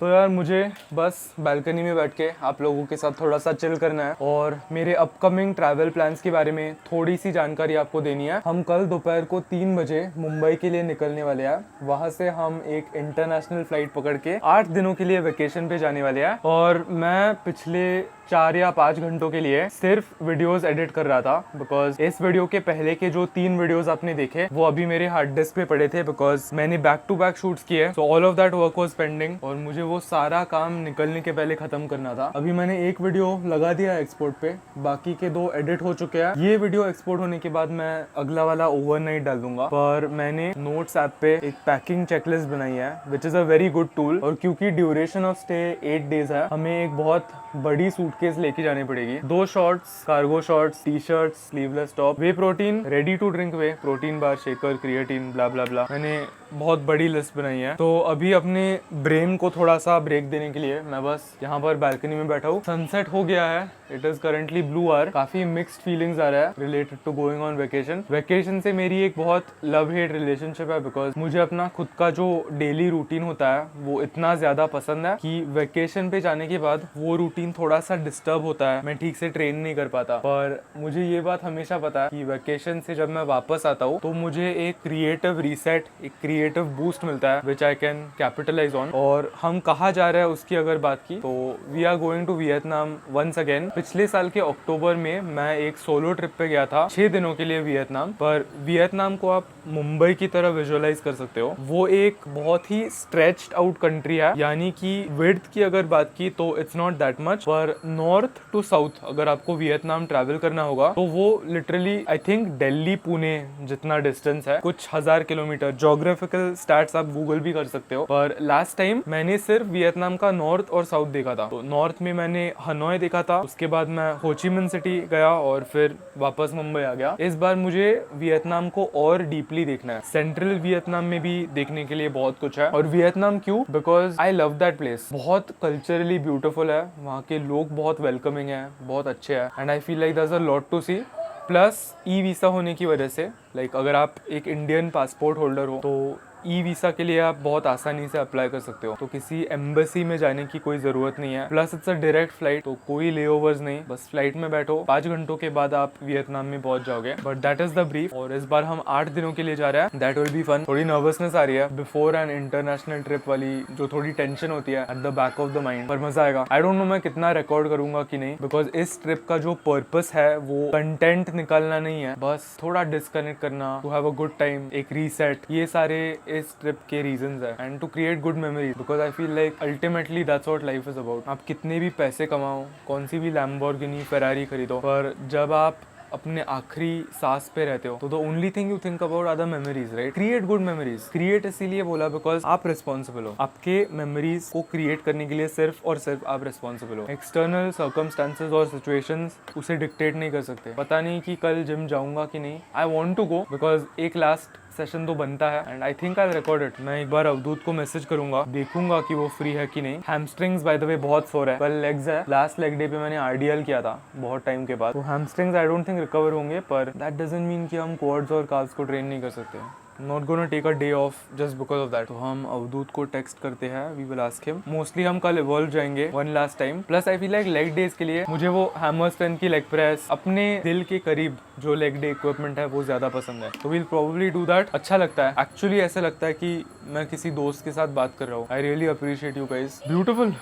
तो यार मुझे बस बालकनी में बैठ के आप लोगों के साथ थोड़ा सा चिल करना है और मेरे अपकमिंग ट्रैवल प्लान्स के बारे में थोड़ी सी जानकारी आपको देनी है। हम कल दोपहर को 3 बजे मुंबई के लिए निकलने वाले हैं। वहाँ से हम एक इंटरनेशनल फ्लाइट पकड़ के 8 दिनों के लिए वेकेशन पे जाने वाले हैं। और मैं पिछले 4 या 5 घंटों के लिए सिर्फ वीडियोस एडिट कर रहा था, बिकॉज इस वीडियो के पहले के जो 3 वीडियोस आपने देखे वो अभी मेरे हार्ड डिस्क पे पड़े थे, बिकॉज मैंने बैक टू बैक शूट्स किए। So all of that work was pending और मुझे वो सारा काम निकलने के पहले खत्म करना था। अभी मैंने एक वीडियो लगा दिया एक्सपोर्ट पे, बाकी के 2 एडिट हो चुके हैं। ये वीडियो एक्सपोर्ट होने के बाद मैं अगला वाला ओवरनाइट डाल दूंगा। पर मैंने नोट्स ऐप पे एक पैकिंग चेकलिस्ट बनाई है which is a very good tool. और क्योंकि ड्यूरेशन ऑफ स्टे 8 डेज है, हमें एक बहुत बड़ी सूटकेस लेके जानी पड़ेगी। 2 shorts, cargo shorts, T shirt, sleeveless top, whey protein, ready to drink whey, protein bar, shaker, creatine, blah blah blah. मैंने बहुत बड़ी लिस्ट बनाई है। तो अभी अपने ब्रेन को थोड़ा सा ब्रेक देने के लिए मैं बस यहाँ पर बालकनी में बैठा हूँ। सनसेट हो गया है, it is currently blue hour. काफी मिक्स्ड फीलिंग्स आ रहा है related to going on vacation. Vacation से मेरी एक बहुत लव हेट रिलेशनशिप है, बिकॉज मुझे अपना खुद का जो डेली रूटीन होता है वो इतना ज्यादा पसंद है कि वेकेशन पे जाने के बाद वो रूटीन थोड़ा सा डिस्टर्ब होता है, मैं ठीक से ट्रेन नहीं कर पाता। पर मुझे ये बात हमेशा पता है कि वेकेशन से जब मैं वापस आता हूँ तो मुझे एक क्रिएटिव रीसेट, एक क्रिएटिव बूस्ट मिलता है विच आई कैन कैपिटलाइज ऑन। और हम कहाँ जा रहे हैं उसकी अगर बात की तो we are going to Vietnam once again. पिछले साल के अक्टूबर में मैं एक सोलो ट्रिप पे गया था 6 दिनों के लिए वियतनाम। पर वियतनाम को आप मुंबई की तरह विजुअलाइज कर सकते हो। वो एक बहुत ही स्ट्रेच्ड आउट कंट्री है, यानी कि विड्थ की अगर बात की तो इट्स नॉट दैट मच। पर नॉर्थ टू साउथ अगर आपको वियतनाम ट्रैवल करना होगा तो वो literally I think Delhi Pune जितना डिस्टेंस है, कुछ 1000 किलोमीटर। ज्योग्राफिकल स्टैट्स आप गूगल भी कर सकते हो। पर लास्ट टाइम मैंने सिर्फ वियतनाम का नॉर्थ और साउथ देखा था। तो नॉर्थ में मैंने हनोई देखा था, उसके बाद मैं हो ची मिन सिटी गया और फिर वापस मुंबई आ गया। इस बार मुझे वियतनाम को और डीपली देखना है। सेंट्रल वियतनाम में भी देखने के लिए बहुत कुछ है। और वियतनाम क्यों? Because I love that place. बहुत कल्चरली ब्यूटीफुल है, वहाँ के लोग बहुत वेलकमिंग है, बहुत अच्छे हैं and I feel like there is a lot to see. Plus e visa होने की वजह से, लाइक अगर आप एक इंडियन पासपोर्ट होल्डर हो तो ई वीसा के लिए आप बहुत आसानी से अप्लाई कर सकते हो। तो किसी एम्बेसी में जाने की कोई जरूरत नहीं है। Plus it's a direct flight, तो कोई लेओवर्स नहीं, बस फ्लाइट में बैठो, 5 घंटों के बाद आप वियतनाम में पहुंच जाओगे। But that is the brief. और इस बार हम 8 दिनों के लिए जा रहे हैं। That will be fun. थोड़ी नर्वसनेस आ रही है बिफोर एन इंटरनेशनल ट्रिप वाली, जो थोड़ी टेंशन होती है at the back of the mind. पर मजा आएगा। आई डोंट नो मैं कितना रिकॉर्ड करूंगा कि नहीं, बिकॉज इस ट्रिप का जो पर्पस है वो कंटेंट निकालना नहीं है, बस थोड़ा डिस्कनेक्ट करना, to have a good time, एक रीसेट। ये सारे इस ट्रिप के रीजंस है and to create good memories, because I feel like ultimately that's what life is about. आप कितने भी पैसे कमाओ, कौन सी भी लैम्बोर्गिनी, फेरारी खरीदो, पर जब आप अपने आखिरी सांस पे रहते हो तो the only thing you think about are the memories, right? Create good memories. Create इसीलिए बोला बिकॉज आप रिस्पॉन्सिबल हो। आपके मेमोरीज को क्रिएट करने के लिए सिर्फ और सिर्फ आप रिस्पॉन्सिबल हो। एक्सटर्नल सर्कमस्टांसेस और सिचुएशंस उसे डिक्टेट नहीं कर सकते। पता नहीं कि कल जिम जाऊंगा कि नहीं। I want to go because एक लास्ट सेशन तो बनता है and I think I record it. मैं एक बार अवधूत को मैसेज करूंगा, देखूंगा कि वो फ्री है कि नहीं। हैमस्ट्रिंग्स बाय द वे बहुत सोर है, कल लेग्स है। लास्ट लेग डे पे मैंने आरडीएल किया था बहुत टाइम के बाद, तो hamstrings I don't think recover होंगे। पर दैट डजंट मीन कि हम क्वाड्स और काल्व्स को ट्रेन नहीं कर सकते। Not gonna take a day off just because of that. तो हम अवधूत को टेक्स्ट करते हैं, we will ask him. Mostly हम कल इवॉल्व जाएंगे one last time. Plus I feel like leg days के लिए मुझे वो हैमर स्ट्रेंथ की लेग प्रेस, अपने दिल के करीब जो लेग डे इक्विपमेंट है वो ज्यादा पसंद है। तो वील प्रोबेबली डू दैट। अच्छा लगता है एक्चुअली, ऐसा लगता है कि मैं किसी दोस्त के साथ बात कर रहा हूँ। I really appreciate you guys. Beautiful.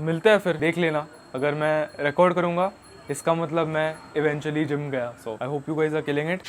मिलते हैं फिर, देख लेना। अगर मैं रिकॉर्ड करूंगा इसका मतलब मैं इवेंचुअली जिम गया। So I hope you guys are killing it.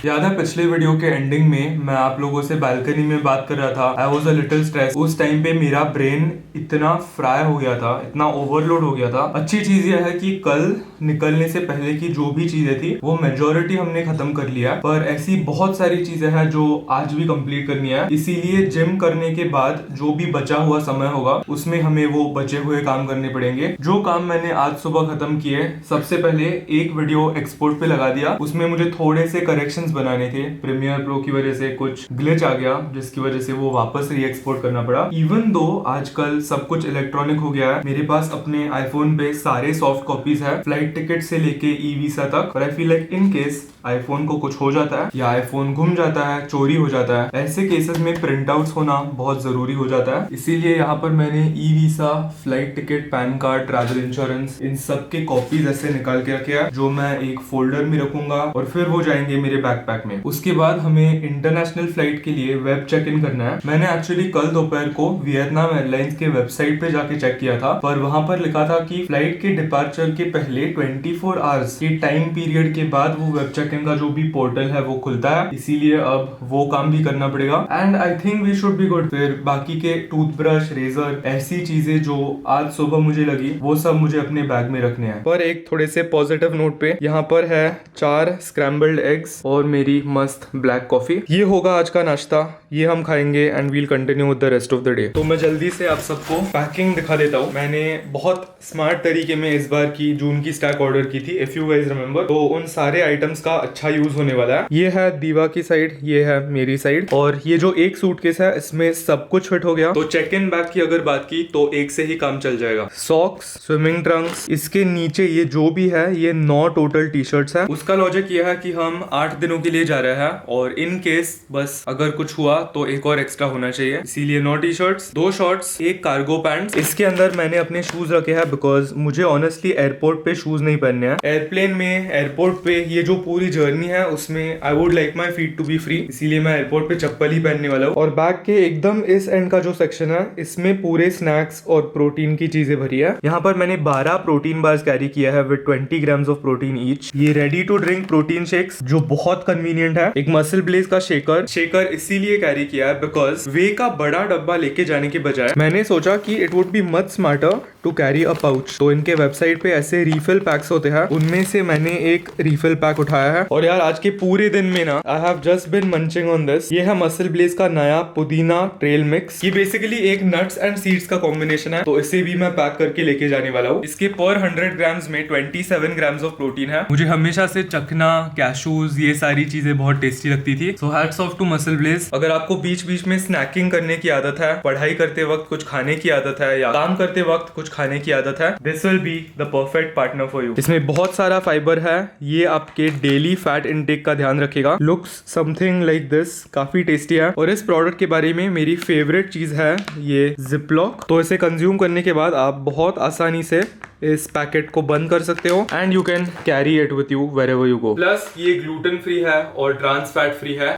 याद है पिछले वीडियो के एंडिंग में मैं आप लोगों से बालकनी में बात कर रहा था। I was a little stress. उस टाइम पे मेरा ब्रेन इतना फ्राई हो गया था, इतना ओवरलोड हो गया था। अच्छी चीज यह है कि कल निकलने से पहले की जो भी चीजें थी वो मेजोरिटी हमने खत्म कर लिया, पर ऐसी बहुत सारी चीजें हैं जो आज भी कंप्लीट करनी है। इसीलिए जिम करने के बाद जो भी बचा हुआ समय होगा उसमें हमें वो बचे हुए काम करने पड़ेंगे। जो काम मैंने आज सुबह खत्म किए, सबसे पहले एक वीडियो एक्सपोर्ट पे लगा दिया, उसमें मुझे थोड़े से करेक्शंस एनिमेशंस बनाने थे, प्रीमियर प्रो की वजह से कुछ ग्लिच आ गया जिसकी वजह से वो वापस री एक्सपोर्ट करना पड़ा। इवन दो आजकल सब कुछ इलेक्ट्रॉनिक हो गया है, मेरे पास अपने आईफोन पे सारे सॉफ्ट कॉपीज है, फ्लाइट टिकट से लेके ई वीसा तक। और आई feel like in case iPhone को कुछ हो जाता है या आईफोन गुम जाता है, चोरी हो जाता है, ऐसे केसेस में प्रिंट आउट्स होना बहुत जरूरी हो जाता है। इसीलिए यहाँ पर मैंने e visa, flight ticket, PAN card, travel insurance, इन सब के कॉपीज ऐसे निकाल के रखे हैं जो मैं एक फोल्डर में रखूंगा और फिर वो जाएंगे मेरे बैकपैक में। उसके बाद हमें इंटरनेशनल फ्लाइट के लिए वेब चेक इन करना है। मैंने एक्चुअली कल दोपहर को वियतनाम एयरलाइंस के वेबसाइट पे जाके चेक किया था, पर वहां पर लिखा था कि फ्लाइट के डिपार्चर के पहले 24 आवर्स के टाइम पीरियड के बाद वो वेब चेक इन का जो भी पोर्टल है वो खुलता है, इसीलिए अब वो काम भी करना पड़ेगा। And I think we should be good. फिर बाकी के टूथब्रश, रेजर, ऐसी चीजें जो आज सुबह मुझे लगी वो सब मुझे अपने बैग में रखने हैं। पर एक थोड़े से पॉजिटिव नोट पे यहाँ पर है 4 स्क्रैम्बल्ड एग्स और मेरी मस्त ब्लैक कॉफी। ये होगा आज का नाश्ता, ये हम खाएंगे and we'll continue with the rest of the day. तो मैं जल्दी से आप सबको पैकिंग दिखा देता हूँ। मैंने बहुत स्मार्ट तरीके में इस बार की जून की स्टैक ऑर्डर की थी, इफ यू गाइस रिमेंबर। तो उन सारे आइटम्स का अच्छा यूज होने वाला है। ये है दीवा की साइड, ये है मेरी साइड, और ये जो एक सूटकेस है इसमें सब कुछ फिट हो गया। तो चेक इन बैग की अगर बात की तो एक से ही काम चल जाएगा। सॉक्स, स्विमिंग ट्रंक्स, इसके नीचे ये जो भी है ये 9 टोटल टी शर्ट्स है। उसका लॉजिक ये है कि हम 8 दिनों के लिए जा रहे हैं और इन केस बस अगर कुछ हुआ तो एक और एक्स्ट्रा होना चाहिए, इसीलिए 9 टी शर्ट्स, 2 शॉर्ट्स, एक कार्गो पैंट्स। इसके अंदर मैंने अपने शूज रखे हैं बिकॉज मुझे ऑनेस्टली एयरपोर्ट पे शूज नहीं पहनने हैं। एयरप्लेन में, एयरपोर्ट पे ये जो पूरी जर्नी है उसमें I would like my feet to be free, इसीलिए मैं एयरपोर्ट पे चप्पल ही पहनने वाला हूँ। और बैग के एकदम इस एंड का जो सेक्शन है इसमें पूरे स्नैक्स और प्रोटीन की चीजें भरी है। यहाँ पर मैंने 12 प्रोटीन बार्स कैरी किया है with 20 grams of protein each. ये ready to drink protein shakes जो बहुत कन्वीनियंट है। एक मसल ब्लेज का शेकर इसीलिए कैरी किया है बिकॉज वे का बड़ा डब्बा लेके जाने के बजाय मैंने सोचा कि it would be much smarter to carry a pouch. तो इनके वेबसाइट पे ऐसे रीफिल पैक्स होते हैं, उनमें से मैंने एक रीफिल पैक उठाया है। और यार आज के पूरे दिन में ना I have just been munching on this. ये है मसल ब्लेज का नया पुदीना ट्रेल मिक्स। ये बेसिकली एक नट्स एंड सीड्स का कॉम्बिनेशन है, तो इसे भी मैं पैक करके लेके जाने वाला हूँ। इसके पर 100 ग्राम्स में 27 ग्राम्स ऑफ प्रोटीन है। मुझे हमेशा से चखना, कैशूज, ये सारी चीजें बहुत टेस्टी लगती थी। So hats off to Muscle Blaze. अगर आपको बीच बीच में स्नैकिंग करने की आदत है, पढ़ाई करते वक्त कुछ खाने की आदत है या काम करते वक्त कुछ खाने की आदत है, this will be the perfect partner for you. इसमें बहुत सारा फाइबर है, ये आपके डेली फैट इनटेक का ध्यान रखेगा। लुक्स समथिंग लाइक दिस, काफी टेस्टी है। और इस प्रोडक्ट के बारे में मेरी फेवरेट चीज है ये जिपलॉक। तो इसे कंज्यूम करने के बाद आप बहुत आसानी से इस पैकेट को बंद कर सकते हो and you can carry it with you wherever you go. Plus ये ग्लूटेन फ्री है और ट्रांस फैट फ्री है।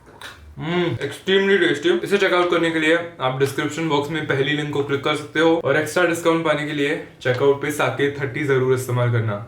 Extremely tasty. इसे चेकआउट करने के लिए आप डिस्क्रिप्शन बॉक्स में पहली लिंक को क्लिक कर सकते हो और एक्स्ट्रा डिस्काउंट पाने के लिए चेकआउट पे साकेत 30 जरूर इस्तेमाल करना।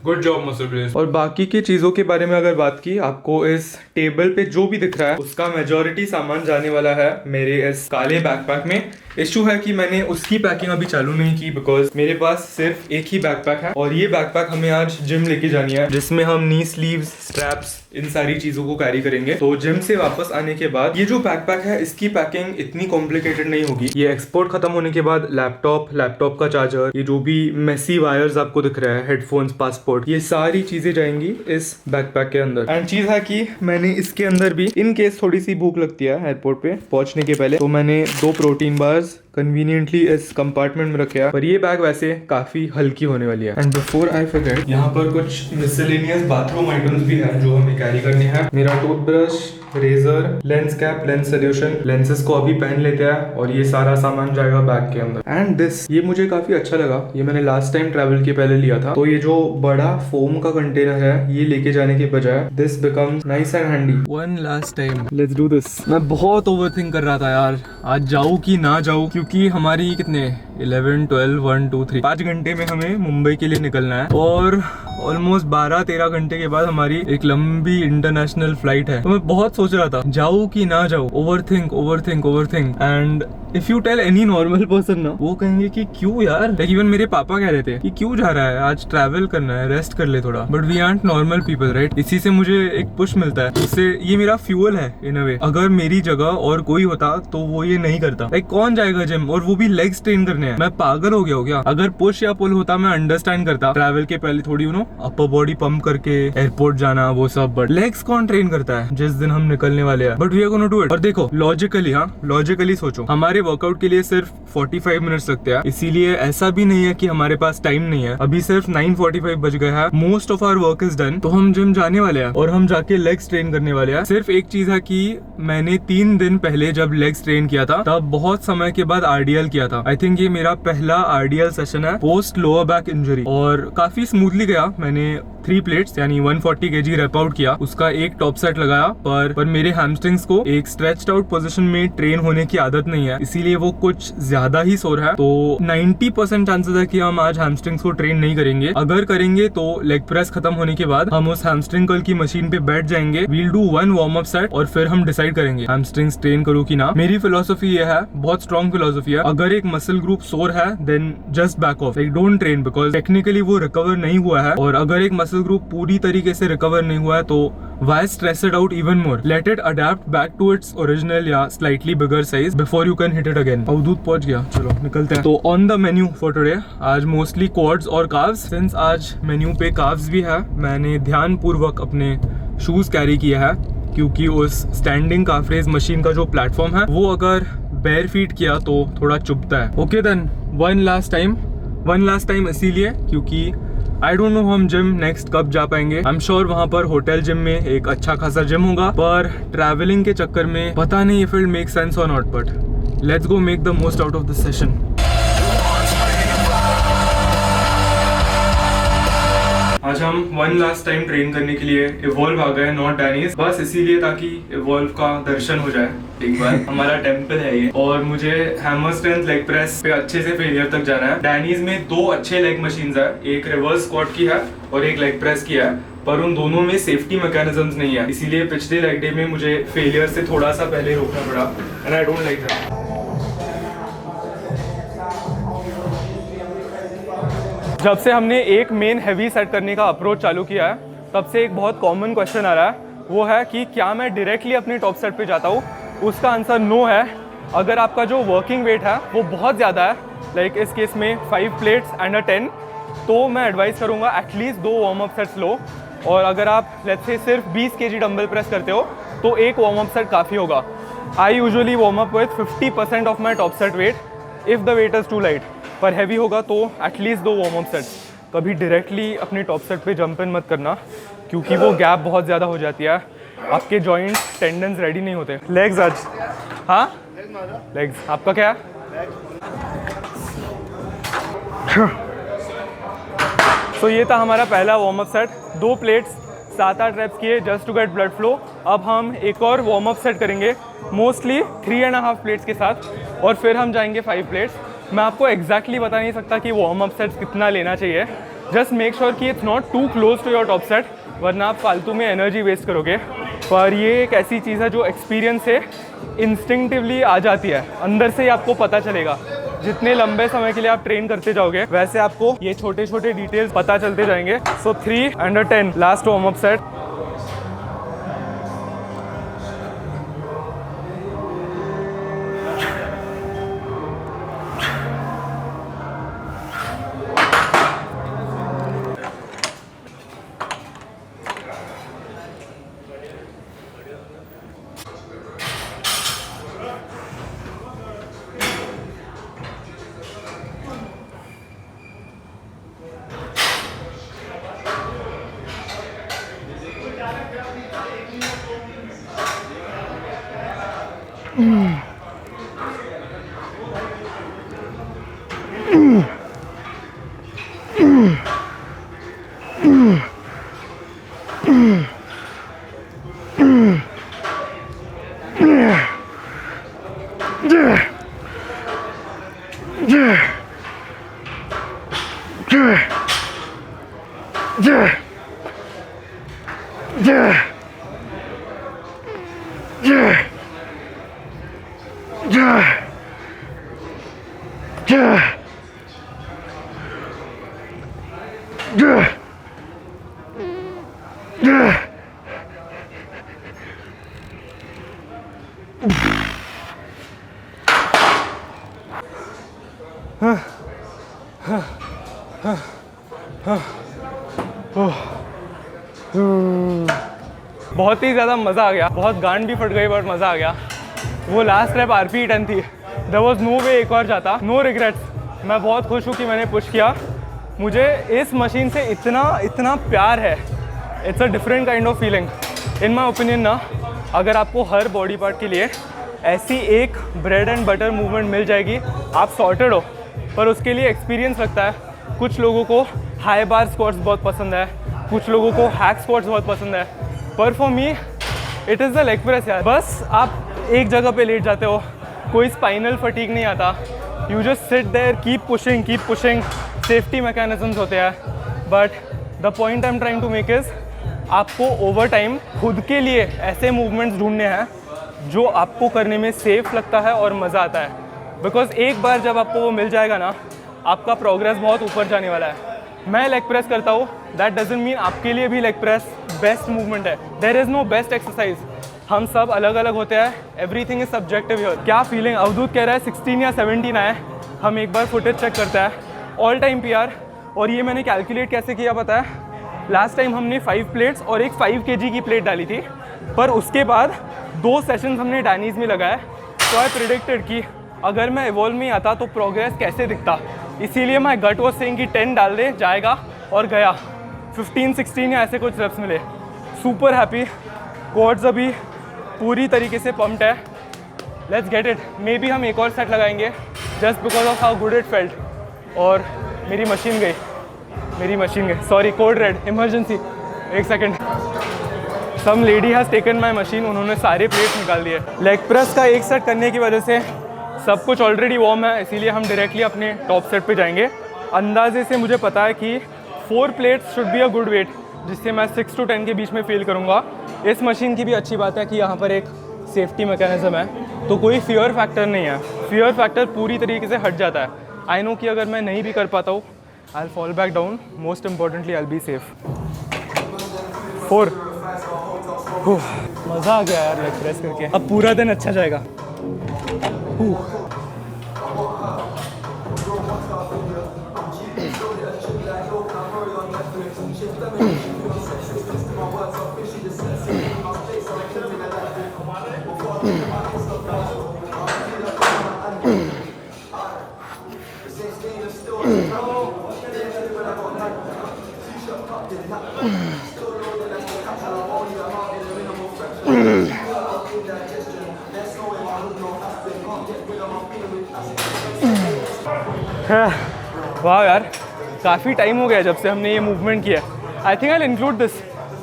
Good job Muscle Blaze. और बाकी की चीजों के बारे में अगर बात की, आपको इस टेबल पे जो भी दिख रहा है उसका मेजॉरिटी सामान जाने वाला है मेरे इस काले बैकपैक में। इशू है कि मैंने उसकी पैकिंग अभी चालू नहीं की बिकॉज मेरे पास सिर्फ एक ही बैकपैक है और ये बैकपैक हमें आज जिम लेके जानी है, जिसमें हम नी स्लीव्स, स्ट्रैप्स, इन सारी चीजों को कैरी करेंगे। तो जिम से वापस आने के बाद ये जो बैकपैक है इसकी पैकिंग इतनी कॉम्प्लिकेटेड नहीं होगी। ये एक्सपोर्ट खत्म होने के बाद लैपटॉप का चार्जर, ये जो भी मेसी वायर्स आपको दिख रहा है, हेडफोन्स, पासपोर्ट, ये सारी चीजें जाएंगी इस बैकपैक के अंदर। एंड चीज है कि मैंने इसके अंदर भी इन केस थोड़ी सी भूख लगती है एयरपोर्ट पे पहुंचने के पहले, तो मैंने 2 प्रोटीन बार्स कन्वीनियंटली इस कंपार्टमेंट में रखे हैं। पर ये बैग वैसे काफी हल्की होने वाली है। एंड बिफोर आई फॉरगेट, यहाँ पर कुछ मिसलेनियस बाथरूम आइटम्स भी हैं जो हमें कैरी करने हैं। मेरा toothbrush, razor, lens cap, lens solution, lenses को अभी पहन लेते हैं और ये सारा सामान जाएगा बैग के अंदर। एंड दिस, ये मुझे काफी अच्छा लगा, ये मैंने लास्ट टाइम ट्रैवल के पहले लिया था। तो ये जो बड़ा फोम का कंटेनर है ये लेके जाने के बजाय this becomes nice and handy. One last time, let's do this. मैं बहुत ओवरथिंक कर रहा था यार, आज जाऊँ कि ना जाऊँ, क्योंकि हमारी कितने 11, 12, 1, 2, 3 5 घंटे में हमें मुंबई के लिए निकलना है और ऑलमोस्ट 12-13 घंटे के बाद हमारी एक लंबी इंटरनेशनल फ्लाइट है। तो मैं बहुत सोच रहा था जाऊँ कि ना जाऊँ, overthink and if you tell any normal person ना, वो कहेंगे कि क्यों यार, लाइक इवन मेरे पापा कह रहे थे कि क्यों जा रहा है, आज ट्रैवल करना है, रेस्ट कर ले थोड़ा, but we aren't normal people right. इसी से मुझे एक पुश मिलता है, इससे ये मेरा फ्यूल है इन अ वे। अगर मेरी जगह और कोई होता तो वो ये नहीं करता। लाइक कौन जाएगा जिम, और वो भी लेग्स ट्रेन करने हैं? मैं पागल हो गया हो क्या? अगर पुश या पुल होता मैं अंडरस्टैंड करता, ट्रैवल के पहले थोड़ी अपर बॉडी पंप करके एयरपोर्ट जाना वो सब, बट लेग्स कौन ट्रेन करता है जिस दिन हम निकलने वाले हैं? But we are gonna do it. और देखो लॉजिकली, लॉजिकली सोचो, हमारे वर्कआउट के लिए सिर्फ 45 मिनट्स लगते हैं, इसीलिए ऐसा भी नहीं है कि हमारे पास टाइम नहीं है। अभी सिर्फ 9:45 बज गए हैं, most of our work is done, तो हम जिम जाने वाले हैं और हम जाके लेग्स ट्रेन करने वाले हैं। सिर्फ एक चीज है कि मैंने 3 दिन पहले जब लेग्स ट्रेन किया था तब बहुत समय के बाद आरडीएल किया था। आई थिंक ये मेरा पहला आरडीएल सेशन है पोस्ट लोअर बैक इंजरी, और काफी स्मूथली गया। मैंने 3 प्लेट्स यानी 140 kg रेप आउट किया, उसका एक टॉप सेट लगाया, पर मेरे हैमस्ट्रिंग्स को एक स्ट्रेच्ड आउट पोजीशन में ट्रेन होने की आदत नहीं है, इसीलिए वो कुछ ज्यादा ही सोर है। तो 90% चांसेस है कि हम आज हैमस्ट्रिंग्स को ट्रेन नहीं करेंगे। अगर करेंगे तो लेग प्रेस खत्म होने के बाद हम उस हैमस्ट्रिंग कर्ल की मशीन पे बैठ जाएंगे। We'll do 1 warm up set और फिर हम डिसाइड करेंगे हैमस्ट्रिंग्स ट्रेन करूँ कि ना। मेरी फिलोसफी ये है, बहुत स्ट्रॉन्ग फिलोसफी है, अगर एक मसल ग्रुप सोर है then just back off, like don't train, because technically वो रिकवर नहीं हुआ है। और अगर एक मसल ग्रुप पूरी तरीके से रिकवर नहीं हुआ है तो why stress it out even more? Let it adapt back to its original या slightly bigger size before you can hit it again. अवधूत पहुंच गया, चलो निकलते हैं। तो on the menu for today आज मोस्टली quads और calves। सिंस आज मेन्यू पे calves भी है, मैंने ध्यान पूर्वक अपने शूज कैरी किया है, क्योंकि उस स्टैंडिंग calf raise मशीन का जो प्लेटफॉर्म है वो अगर बेयर फीट किया तो थोड़ा चुभता है। Okay then one last time इसीलिए क्योंकि आई डोंट नो हम जिम नेक्स्ट कब जा पाएंगे। आई एम श्योर वहाँ पर होटल जिम में एक अच्छा खासा जिम होगा, पर ट्रैवलिंग के चक्कर में पता नहीं इफ इट मेक सेंस और not, but let's go make the most out of this session. आज हम वन लास्ट टाइम ट्रेन करने के लिए इवॉल्व आ गए, नॉट डैनीज, बस इसीलिए ताकि इवॉल्व का दर्शन हो जाए एक बार। हमारा टेम्पल है ये, और मुझे हैमर स्ट्रेंथ लेग प्रेस पे अच्छे से फेलियर तक जाना है। डैनीज में 2 अच्छे लेग मशीन्स है, एक रिवर्स स्क्वाट की है और एक लेग प्रेस की है, पर उन दोनों में सेफ्टी मैकेनिज्म्स नहीं है, इसीलिए पिछले लेग डे में मुझे फेलियर से थोड़ा सा पहले रोकना पड़ा, and I don't like that. जब से हमने एक मेन हैवी सेट करने का अप्रोच चालू किया है, तब से एक बहुत कॉमन क्वेश्चन आ रहा है, वो है कि क्या मैं डायरेक्टली अपने टॉप सेट पे जाता हूँ? उसका आंसर नो है। अगर आपका जो वर्किंग वेट है वो बहुत ज़्यादा है, लाइक इस केस में 5 प्लेट्स एंड अ 10, तो मैं एडवाइस करूँगा एटलीस्ट 2 वार्म अप सेट्स लो। और अगर आप लेट्स से सिर्फ 20 kg डंबल प्रेस करते हो तो एक वार्म अप सेट काफ़ी होगा। I usually warm up with 50% of my top set weight if the weight is too light, पर हैवी होगा तो एटलीस्ट 2 वार्म अप सेट्स। कभी डायरेक्टली अपने टॉप सेट पे जंप इन मत करना, क्योंकि वो गैप बहुत ज़्यादा हो जाती है, आपके जॉइंट टेंडन्स रेडी नहीं होते। लेग्स आज, हाँ लेग्स, आपका क्या है? तो ये था हमारा पहला warm up set, 2 plates 7-8 reps किए just to get blood flow. अब हम एक और वार्म अप सेट करेंगे मोस्टली 3.5 प्लेट्स के साथ, और फिर हम जाएंगे 5 प्लेट्स। मैं आपको एग्जैक्टली बता नहीं सकता कि वार्म अप सेट्स कितना लेना चाहिए, जस्ट मेक श्योर कि it's not too close to your top set, वरना आप फालतू में एनर्जी वेस्ट करोगे। पर ये एक ऐसी चीज़ है जो एक्सपीरियंस से इंस्टिंक्टिवली आ जाती है, अंदर से ही आपको पता चलेगा। जितने लंबे समय के लिए आप ट्रेन करते जाओगे वैसे आपको ये छोटे छोटे डिटेल्स पता चलते जाएंगे। सो 3 and a 10 last warm up set. बहुत ही ज़्यादा मज़ा आ गया, बहुत गांड भी फट गई बट मज़ा आ गया। वो लास्ट रैप RPE 10 थी, देयर वाज नो वे एक और जाता। नो रिग्रेट्स, मैं बहुत खुश हूँ कि मैंने पुश किया। मुझे इस मशीन से इतना प्यार है, it's a different kind of feeling in my opinion ना। अगर आपको हर बॉडी पार्ट के लिए ऐसी एक ब्रेड एंड बटर मूवमेंट मिल जाएगी, आप सॉर्टेड हो। पर उसके लिए एक्सपीरियंस लगता है। कुछ लोगों को हाई बार स्क्वाट्स बहुत पसंद है, कुछ लोगों को हैक स्क्वाट्स बहुत पसंद है, पर for me it is the leg press यार। बस आप एक जगह पे लेट जाते हो, कोई स्पाइनल फटीग नहीं आता, you just sit there, keep pushing. Safety mechanisms होते हैं, but the point I am trying to make is आपको ओवर टाइम खुद के लिए ऐसे मूवमेंट्स ढूंढने हैं जो आपको करने में सेफ लगता है और मज़ा आता है। बिकॉज एक बार जब आपको वो मिल जाएगा ना, आपका प्रोग्रेस बहुत ऊपर जाने वाला है। मैं लेग प्रेस करता हूँ, दैट डजंट मीन आपके लिए भी लेग प्रेस बेस्ट मूवमेंट है। There is no best exercise, हम सब अलग अलग होते हैं, एवरीथिंग इज सब्जेक्टिव हियर। क्या फीलिंग, अवधूत कह रहा है 16 या 17 आए। हम एक बार फुटेज चेक करते हैं, ऑल टाइम PR। और ये मैंने कैलकुलेट कैसे किया पता है, लास्ट टाइम हमने 5 प्लेट्स और एक 5 kg की प्लेट डाली थी, पर उसके बाद 2 सेशंस हमने डैनीज में लगाए। तो आई प्रिडिक्टेड कि अगर मैं इवॉल्व में आता तो प्रोग्रेस कैसे दिखता, इसीलिए मैं गट वॉज सेइंग कि 10 डाल दे जाएगा, और गया। 15-16 या ऐसे कुछ रेप्स मिले। सुपर हैप्पी, क्वाड्स अभी पूरी तरीके से पम्प्ड है। Let's get it. Maybe हम एक और सेट लगाएंगे just because of how good it felt. और मेरी मशीन गई, सॉरी, कोड रेड, इमरजेंसी। एक second, some lady has taken my machine, उन्होंने सारे प्लेट्स निकाल दिए। लेग प्रेस का एक सेट करने की वजह से सब कुछ ऑलरेडी वार्म है, इसीलिए हम डायरेक्टली अपने टॉप सेट पे जाएंगे। अंदाजे से मुझे पता है कि 4 plates should be a good weight, जिससे मैं 6 to 10 के बीच में फील करूँगा। इस मशीन की भी अच्छी बात है कि यहाँ पर एक सेफ्टी मैकेनिज्म है, तो कोई फियर फैक्टर नहीं है। फियर फैक्टर पूरी तरीके से हट जाता है। आई नो कि अगर मैं नहीं भी कर पाता हूँ, I will fall back down, most importantly I will be safe. 4 मज़ा आ गया यार लेग प्रेस करके, अब पूरा दिन अच्छा जाएगा। वाह यार, काफ़ी टाइम हो गया जब से हमने ये मूवमेंट किया। आई think I will include this,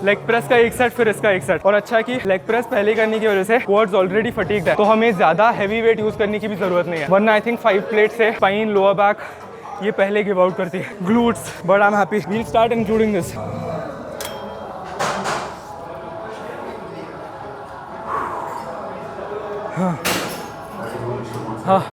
leg press का एक सेट फिर इसका एक सेट। और अच्छा है कि लेग प्रेस पहले करने की वजह से क्वाड्स ऑलरेडी फटीग्ड है, तो हमें ज़्यादा हैवी वेट यूज़ करने की भी ज़रूरत नहीं है। वरना आई थिंक 5 प्लेट से स्पाइन, लोअर बैक ये पहले गिव आउट करती है। Glutes, but I am happy, we will start including this. हाँ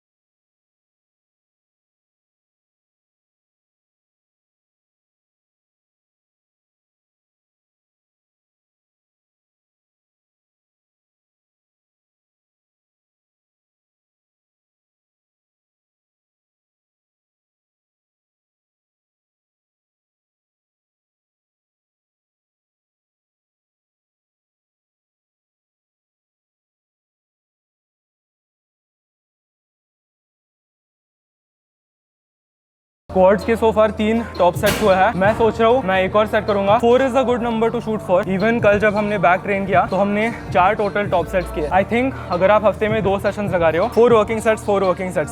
क्वाड्स के सो फार 3 टॉप सेट हुआ है। मैं सोच रहा हूँ मैं एक और सेट करूंगा। 4 is a good number two shoot for. Even कल जब हमने बैक ट्रेन किया तो हमने 4 टोटल टॉप सेट्स किए। आई थिंक अगर आप हफ्ते में 2 सेशंस लगा रहे हो, 4 working sets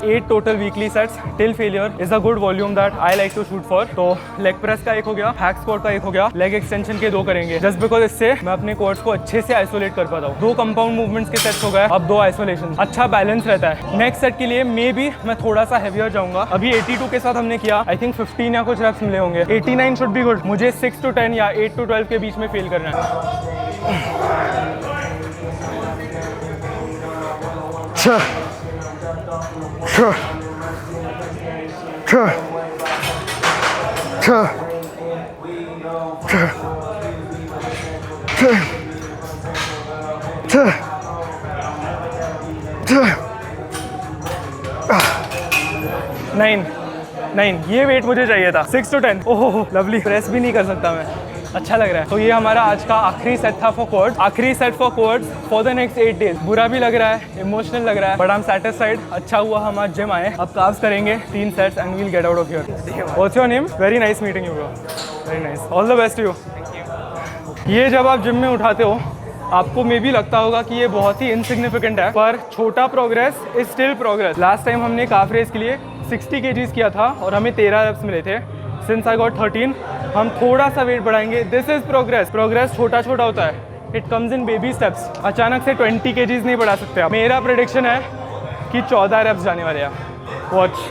8 total weekly sets till failure is a good volume that I like to shoot for. तो लेग प्रेस का एक हो गया, हैक स्क्वाट का एक हो गया, लेग एक्सटेंशन के 2 करेंगे, जस्ट बिकॉज इससे मैं अपने क्वाड्स को अच्छे से आइसोलेट कर पाता हूँ। 2 कंपाउंड मूवमेंट्स के सेट्स हो गए, अब 2 आइसोलेशन, अच्छा बैलेंस रहता है। नेक्स्ट सेट के लिए मे बी मैं थोड़ा सा हैवियर जाऊंगा। अभी 82 के साथ हमने किया, आई थिंक 15 या कुछ रेप्स मिले होंगे। 89 शुड बी गुड। मुझे 6 to 10 या 8 to 12 के बीच में फील करना है। नाइन नाइन, ये वेट मुझे चाहिए था। 6 to 10, ओहो लवली। प्रेस भी नहीं कर सकता मैं, अच्छा लग रहा है। तो ये हमारा आज का आखिरी सेट था फॉर क्वाड्स, आखिरी set for quads for the next 8 days। बुरा भी लग रहा है, इमोशनल लग रहा है, बट आई एम सैटिस्फाइड। अच्छा हुआ हम आज जिम आए। अब काफ्स करेंगे 3 sets and we'll get out of here. What's your name? Very nice meeting you bro, very nice, all the best to you. ये जब आप जिम में उठाते हो आपको मे भी लगता होगा कि ये बहुत ही इनसिग्निफिकेंट है, पर छोटा progress is still progress. Last time हमने काफ रेस के लिए 60 kgs किया था और हमें 13 reps मिले थे। सिंस आई गॉट 13, हम थोड़ा सा वेट बढ़ाएंगे। This is progress. प्रोग्रेस छोटा छोटा होता है, it comes in baby steps. अचानक से 20 kgs नहीं बढ़ा सकते आप। मेरा प्रेडिक्शन है कि 14 reps जाने वाले हैं। वॉच।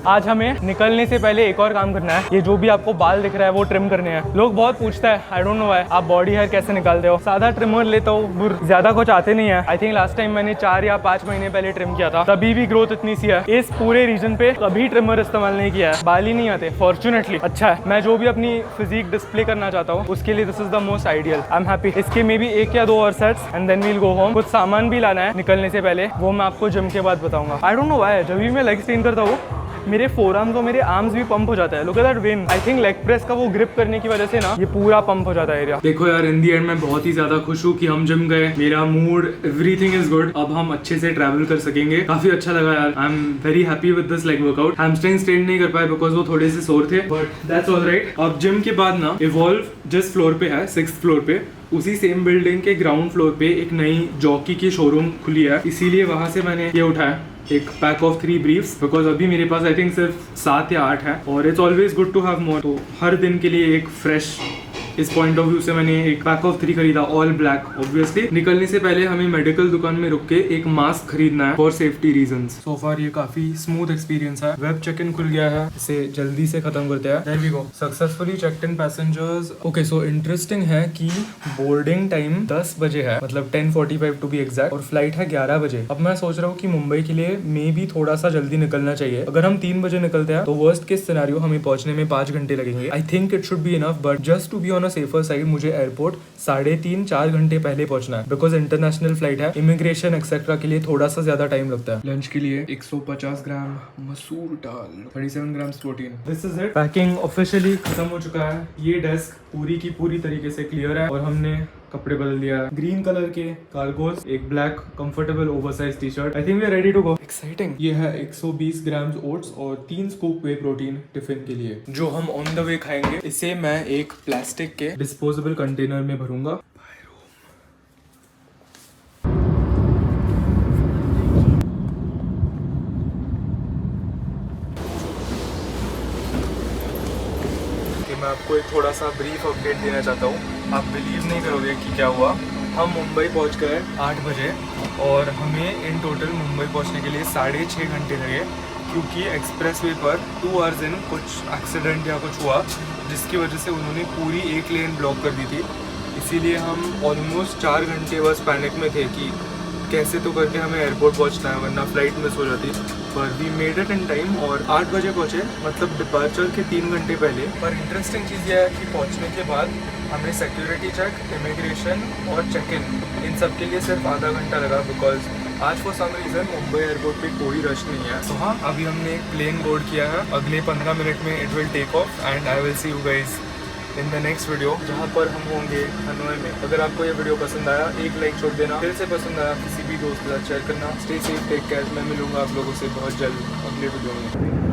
आज हमें निकलने से पहले एक और काम करना है। ये जो भी आपको बाल दिख रहा है वो ट्रिम करने हैं। लोग बहुत पूछता है, आई डोंट नो व्हाई, आप बॉडी हेयर कैसे निकालते हो? सादा ट्रिमर लेता हूँ, ज्यादा कुछ आते नहीं है। आई थिंक लास्ट टाइम मैंने 4 या 5 महीने पहले ट्रिम किया था, तभी भी ग्रोथ इतनी सी है। इस पूरे रीजन पे कभी ट्रिमर इस्तेमाल नहीं किया है, बाल ही नहीं आते फॉर्चुनेटली। अच्छा है, मैं जो भी अपनी फिजिक डिस्प्ले करना चाहता हूँ उसके लिए this is the most ideal. I am happy. इसके में भी 1 या 2 और sets and then we'll go home. कुछ सामान भी लाना है निकलने से पहले, वो मैं आपको जिम के बाद बताऊंगा। आई डोंट नो व्हाई, जब भी मैं लेग स्ट्रेन करता हूँ मेरे फोरआर्म्स और मेरे आर्म्स भी पंप हो जाता है। Look at that when. I think leg press का वो ग्रिप करने की वजह से ना ये पूरा पंप हो जाता है एरिया। देखो यार, इन दी एंड मैं बहुत ही ज्यादा खुश हूँ कि हम जिम गए। मेरा मूड, एवरीथिंग इज गुड। अब हम अच्छे से ट्रैवल कर सकेंगे। काफी अच्छा लगा यार। I am very happy with this leg workout. Hamstring strain नहीं कर पाए बिकॉज वो थोड़े से सोर थे, बट दैट्स ऑल राइट। अब जिम के बाद ना इवॉल्व जिस फ्लोर पे है, 6th फ्लोर पे, उसी सेम बिल्डिंग के ग्राउंड फ्लोर पे एक नई जॉकी की शोरूम खुली है, इसीलिए वहां से मैंने ये उठाया एक पैक ऑफ 3 briefs, बिकॉज अभी मेरे पास आई थिंक सिर्फ 7 या 8 है और it's always good to have more. तो हर दिन के लिए एक फ्रेश, इस पॉइंट ऑफ व्यू से मैंने एक पैक ऑफ 3 खरीदा, ऑल ब्लैक। ऑब्वियसली निकलने से पहले हमें मेडिकल दुकान में रुक के एक मास्क खरीदना है for safety reasons. So far ये काफी स्मूथ एक्सपीरियंस है। वेब चेक इन खुल गया है, इसे जल्दी से खत्म करते हैं। There we go, successfully checked in passengers. Okay, so interesting है कि बोर्डिंग टाइम 10 बजे है, मतलब 10:45 टू बी एग्जैक्ट, और फ्लाइट है 11 बजे। अब मैं सोच रहा हूँ कि मुंबई के लिए मे भी थोड़ा सा जल्दी निकलना चाहिए। अगर हम 3 बजे निकलते हैं तो वर्स्ट केस सिनेरियो हमें पहुंचने में 5 घंटे लगेंगे। I think it should be enough, but just to be on safer side मुझे एयरपोर्ट 3.5-4 घंटे पहले पहुंचना है, बिकॉज इंटरनेशनल फ्लाइट है। इमिग्रेशन एक्सेट्रा के लिए थोड़ा सा ज्यादा टाइम लगता है। लंच के लिए 150 ग्राम मसूर दाल, 37 gram protein. This is it. Packing officially खत्म हो चुका है। ये डेस्क पूरी की पूरी तरीके से क्लियर है और हमने कपड़े बदल दिया। ग्रीन कलर के कार्गोस, एक black comfortable oversize T shirt. I think we are ready to go. Exciting. ये है 120 ग्राम ओट्स और 3 स्कूप वे प्रोटीन टिफिन के लिए, जो हम ऑन द वे खाएंगे। इसे मैं एक प्लास्टिक के डिस्पोजेबल कंटेनर में भरूंगा। मैं आपको एक थोड़ा सा ब्रीफ अपडेट देना चाहता हूँ। आप बिलीव नहीं करोगे कि क्या हुआ। हम मुंबई पहुँच गए 8 बजे और हमें इन टोटल मुंबई पहुँचने के लिए 6.5 घंटे लगे, क्योंकि एक्सप्रेस वे पर 2 आवर्स इन कुछ एक्सीडेंट या कुछ हुआ, जिसकी वजह से उन्होंने पूरी एक लेन ब्लॉक कर दी थी। इसीलिए हम ऑलमोस्ट 4 घंटे बस पैनिक में थे कि कैसे तो करके हमें एयरपोर्ट पहुंचना है वरना फ्लाइट मिस हो जाती। पर we made it in time और 8 बजे पहुंचे, मतलब डिपार्चर के 3 घंटे पहले। पर इंटरेस्टिंग चीज़ यह है कि पहुंचने के बाद हमें सिक्योरिटी चेक, इमिग्रेशन और चेक इन सब के लिए सिर्फ आधा घंटा लगा, बिकॉज आज for some reason Mumbai airport पे कोई रश नहीं है। तो हाँ, अभी हमने एक प्लेन बोर्ड किया है। अगले 15 मिनट में it will take off and I will see you guys in the next video, जहाँ पर हम होंगे हनोई में। अगर आपको ये वीडियो पसंद आया, एक लाइक छोड़ देना। दिल से पसंद आया किसी भी दोस्त के साथ शेयर करना। Stay safe, take care. मैं मिलूंगा आप लोगों से बहुत जल्द अगले वीडियो में।